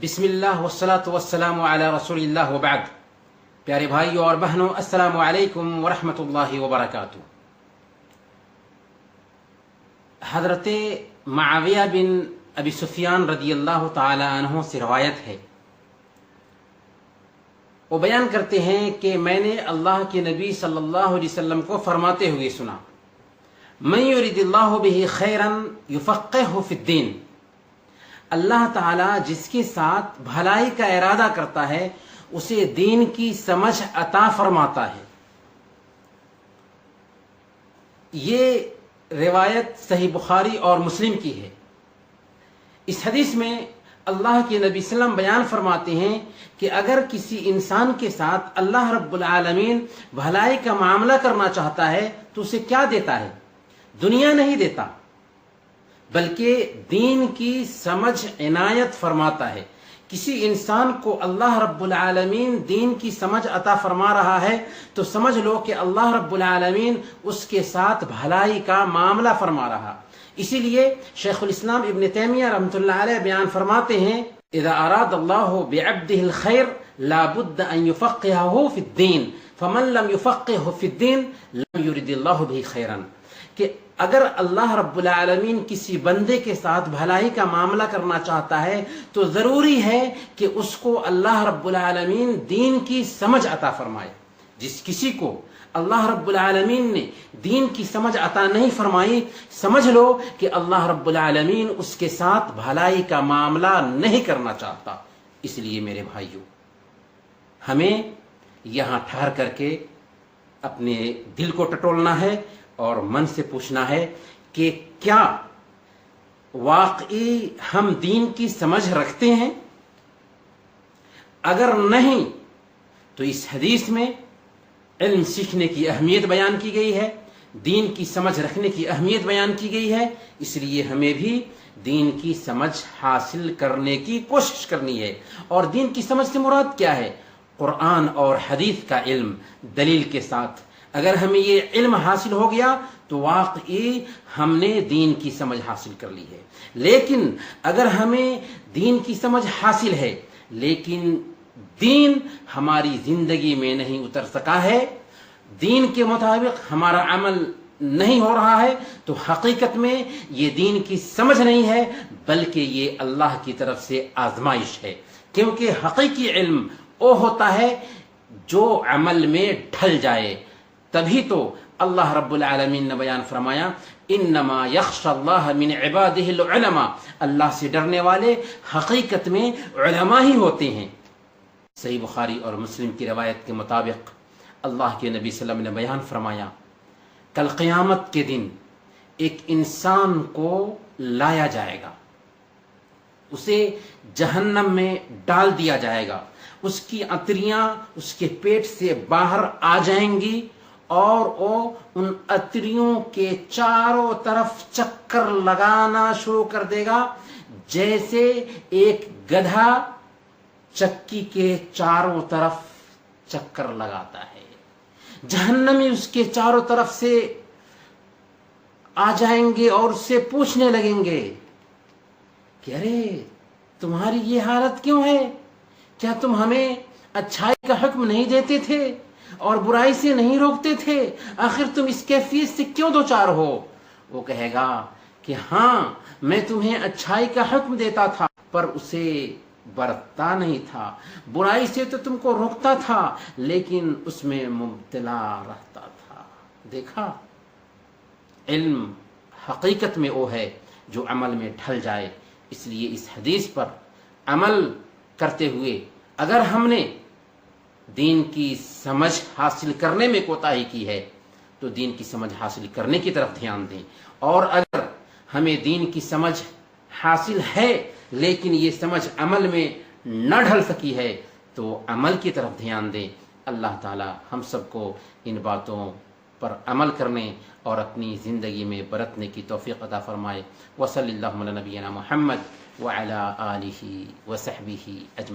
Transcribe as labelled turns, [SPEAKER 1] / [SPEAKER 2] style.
[SPEAKER 1] بسم اللہ والصلاة والسلام علی رسول اللہ وبعد۔ پیارے بھائیوں اور بہنوں، السلام علیکم ورحمۃ اللہ وبرکاتہ۔ حضرت معاویہ بن ابی سفیان رضی اللہ تعالی عنہ سے روایت ہے، وہ بیان کرتے ہیں کہ میں نے اللہ کے نبی صلی اللہ علیہ وسلم کو فرماتے ہوئے سنا، من یرید اللہ بہ خیرا یفقہہ فی الدین، اللہ تعالیٰ جس کے ساتھ بھلائی کا ارادہ کرتا ہے اسے دین کی سمجھ عطا فرماتا ہے۔ یہ روایت صحیح بخاری اور مسلم کی ہے۔ اس حدیث میں اللہ کے نبی صلی اللہ علیہ وسلم بیان فرماتے ہیں کہ اگر کسی انسان کے ساتھ اللہ رب العالمین بھلائی کا معاملہ کرنا چاہتا ہے تو اسے کیا دیتا ہے؟ دنیا نہیں دیتا، بلکہ دین کی سمجھ عنایت فرماتا ہے۔ کسی انسان کو اللہ رب العالمین دین کی سمجھ عطا فرما رہا ہے تو سمجھ لو کہ اللہ رب العالمین اس کے ساتھ بھلائی کا معاملہ فرما رہا۔ اسی لیے شیخ الاسلام ابن تیمیہ رحمۃ اللہ علیہ بیان فرماتے ہیں، اذا اراد اللہ بعبدہ الخیر لا بد ان یفقہہ فی الدین فمن لم یفقہہ فی الدین لم یرد اللہ بہ خیرا، کہ اگر اللہ رب العالمین کسی بندے کے ساتھ بھلائی کا معاملہ کرنا چاہتا ہے تو ضروری ہے کہ اس کو اللہ رب العالمین دین کی سمجھ عطا فرمائے۔ جس کسی کو اللہ رب العالمین نے دین کی سمجھ عطا نہیں فرمائی، سمجھ لو کہ اللہ رب العالمین اس کے ساتھ بھلائی کا معاملہ نہیں کرنا چاہتا۔ اس لیے میرے بھائیوں، ہمیں یہاں ٹھہر کر کے اپنے دل کو ٹٹولنا ہے اور من سے پوچھنا ہے کہ کیا واقعی ہم دین کی سمجھ رکھتے ہیں؟ اگر نہیں تو اس حدیث میں علم سیکھنے کی اہمیت بیان کی گئی ہے، دین کی سمجھ رکھنے کی اہمیت بیان کی گئی ہے۔ اس لیے ہمیں بھی دین کی سمجھ حاصل کرنے کی کوشش کرنی ہے۔ اور دین کی سمجھ سے مراد کیا ہے؟ قرآن اور حدیث کا علم دلیل کے ساتھ۔ اگر ہمیں یہ علم حاصل ہو گیا تو واقعی ہم نے دین کی سمجھ حاصل کر لی ہے۔ لیکن اگر ہمیں دین کی سمجھ حاصل ہے لیکن دین ہماری زندگی میں نہیں اتر سکا ہے، دین کے مطابق ہمارا عمل نہیں ہو رہا ہے، تو حقیقت میں یہ دین کی سمجھ نہیں ہے بلکہ یہ اللہ کی طرف سے آزمائش ہے۔ کیونکہ حقیقی علم وہ ہوتا ہے جو عمل میں ڈھل جائے، تبھی تو اللہ رب العالمین نے بیان فرمایا، انما یخشی اللہ من عبادہ العلماء، اللہ سے ڈرنے والے حقیقت میں علماء ہی ہوتے ہیں۔ صحیح بخاری اور مسلم کی روایت کے مطابق اللہ کے نبی صلی اللہ علیہ وسلم نے بیان فرمایا، کل قیامت کے دن ایک انسان کو لایا جائے گا، اسے جہنم میں ڈال دیا جائے گا، اس کی عطریاں اس کے پیٹ سے باہر آ جائیں گی اور وہ ان عطریوں کے چاروں طرف چکر لگانا شروع کر دے گا، جیسے ایک گدھا چکی کے چاروں طرف چکر لگاتا ہے۔ جہنمی اس کے چاروں طرف سے آ جائیں گے اور اس سے پوچھنے لگیں گے کہ ارے تمہاری یہ حالت کیوں ہے؟ کیا تم ہمیں اچھائی کا حکم نہیں دیتے تھے اور برائی سے نہیں روکتے تھے؟ آخر تم اس کیفیت سے کیوں دوچار ہو؟ وہ کہے گا کہ ہاں، میں تمہیں اچھائی کا حکم دیتا تھا پر اسے برتتا نہیں تھا، برائی سے تو تم کو روکتا تھا لیکن اس میں مبتلا رہتا تھا۔ دیکھا، علم حقیقت میں وہ ہے جو عمل میں ڈھل جائے۔ اس لیے اس حدیث پر عمل کرتے ہوئے اگر ہم نے دین کی سمجھ حاصل کرنے میں کوتاہی کی ہے تو دین کی سمجھ حاصل کرنے کی طرف دھیان دیں، اور اگر ہمیں دین کی سمجھ حاصل ہے لیکن یہ سمجھ عمل میں نہ ڈھل سکی ہے تو عمل کی طرف دھیان دیں۔ اللہ تعالی ہم سب کو ان باتوں پر عمل کرنے اور اپنی زندگی میں برتنے کی توفیق عطا فرمائے۔ وصلی اللہ علی نبینا محمد وعلی آلہ وصحبہ اجمعین۔